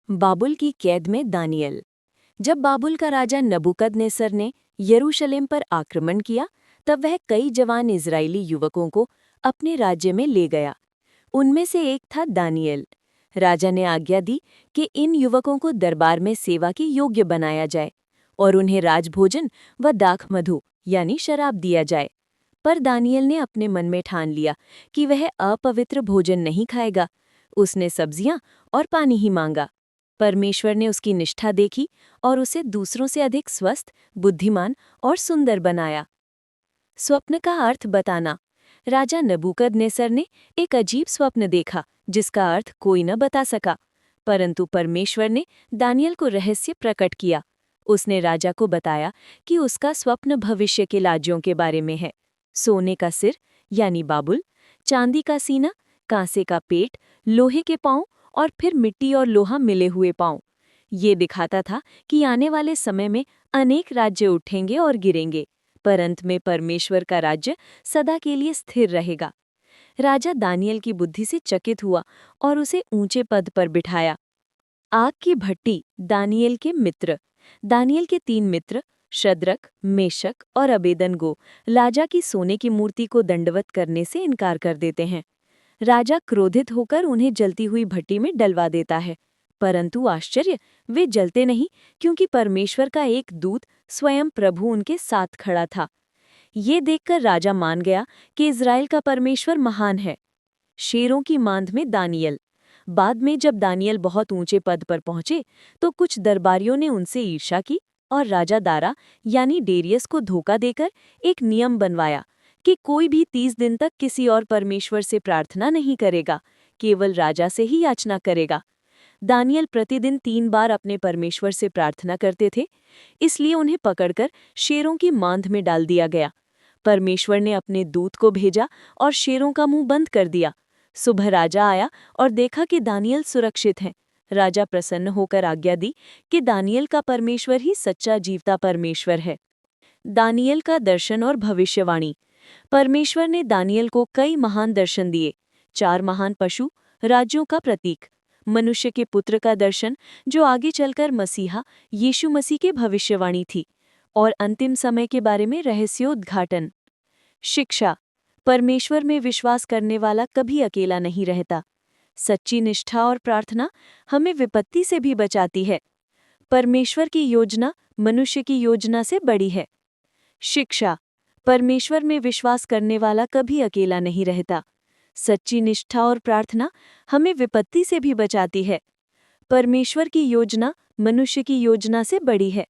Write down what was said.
बाबुल की कैद में दानियल। जब बाबुल का राजा नबूकदनेस्सर ने यरूशलेम पर आक्रमण किया, तब वह कई जवान इजरायली युवकों को अपने राज्य में ले गया। उनमें से एक था दानियल। राजा ने आज्ञा दी कि इन युवकों को दरबार में सेवा के योग्य बनाया जाए और उन्हें राजभोजन व दाख मधु यानी शराब दिया जाए। पर दानियल ने अपने मन में ठान लिया कि वह अपवित्र भोजन नहीं खाएगा। उसने सब्जियां और पानी ही मांगा। परमेश्वर ने उसकी निष्ठा देखी और उसे दूसरों से अधिक स्वस्थ, बुद्धिमान और सुंदर बनाया। स्वप्न का अर्थ बताना। राजा नबूकदनेस्सर ने एक अजीब स्वप्न देखा जिसका अर्थ कोई न बता सका, परंतु परमेश्वर ने दानियल को रहस्य प्रकट किया। उसने राजा को बताया कि उसका स्वप्न भविष्य के राज्यों के बारे में है। सोने का सिर यानी बाबुल, चांदी का सीना, कांसे का पेट, लोहे के पांव और फिर मिट्टी और लोहा मिले हुए पांव। ये दिखाता था कि आने वाले समय में अनेक राज्य उठेंगे और गिरेंगे, पर अंत में परमेश्वर का राज्य सदा के लिए स्थिर रहेगा। राजा दानियल की बुद्धि से चकित हुआ और उसे ऊंचे पद पर बिठाया। आग की भट्टी। दानियल के मित्र। दानियल के 3 मित्र शद्रक, मेशक और अबेदनगो राजा की सोने की मूर्ति को दंडवत करने से इनकार कर देते हैं। राजा क्रोधित होकर उन्हें जलती हुई भट्टी में डलवा देता है, परंतु आश्चर्य, वे जलते नहीं, क्योंकि परमेश्वर का एक दूत स्वयं प्रभु उनके साथ खड़ा था। ये देखकर राजा मान गया कि इज़राइल का परमेश्वर महान है। शेरों की मांद में दानियल। बाद में जब दानियल बहुत ऊंचे पद पर पहुंचे, तो कुछ दरबारियों ने उनसे ईर्ष्या की और राजा दारा यानी डेरियस को धोखा देकर एक नियम बनवाया कि कोई भी 30 दिन तक किसी और परमेश्वर से प्रार्थना नहीं करेगा, केवल राजा से ही याचना करेगा। दानियल प्रतिदिन 3 बार अपने परमेश्वर से प्रार्थना करते थे, इसलिए उन्हें पकड़कर शेरों की मांद में डाल दिया गया। परमेश्वर ने अपने दूत को भेजा और शेरों का मुंह बंद कर दिया। सुबह राजा आया और देखा कि दानियल सुरक्षित हैं। राजा प्रसन्न होकर आज्ञा दी कि दानियल का परमेश्वर ही सच्चा जीवता परमेश्वर है। दानियल का दर्शन और भविष्यवाणी। परमेश्वर ने दानियल को कई महान दर्शन दिए। 4 महान पशु, राज्यों का प्रतीक, मनुष्य के पुत्र का दर्शन जो आगे चलकर मसीहा यीशु मसीह के भविष्यवाणी थी, और अंतिम समय के बारे में रहस्योद्घाटन। शिक्षा। परमेश्वर में विश्वास करने वाला कभी अकेला नहीं रहता। सच्ची निष्ठा और प्रार्थना हमें विपत्ति से भी बचाती है। परमेश्वर की योजना मनुष्य की योजना से बड़ी है। शिक्षा। परमेश्वर में विश्वास करने वाला कभी अकेला नहीं रहता। सच्ची निष्ठा और प्रार्थना हमें विपत्ति से भी बचाती है। परमेश्वर की योजना मनुष्य की योजना से बड़ी है।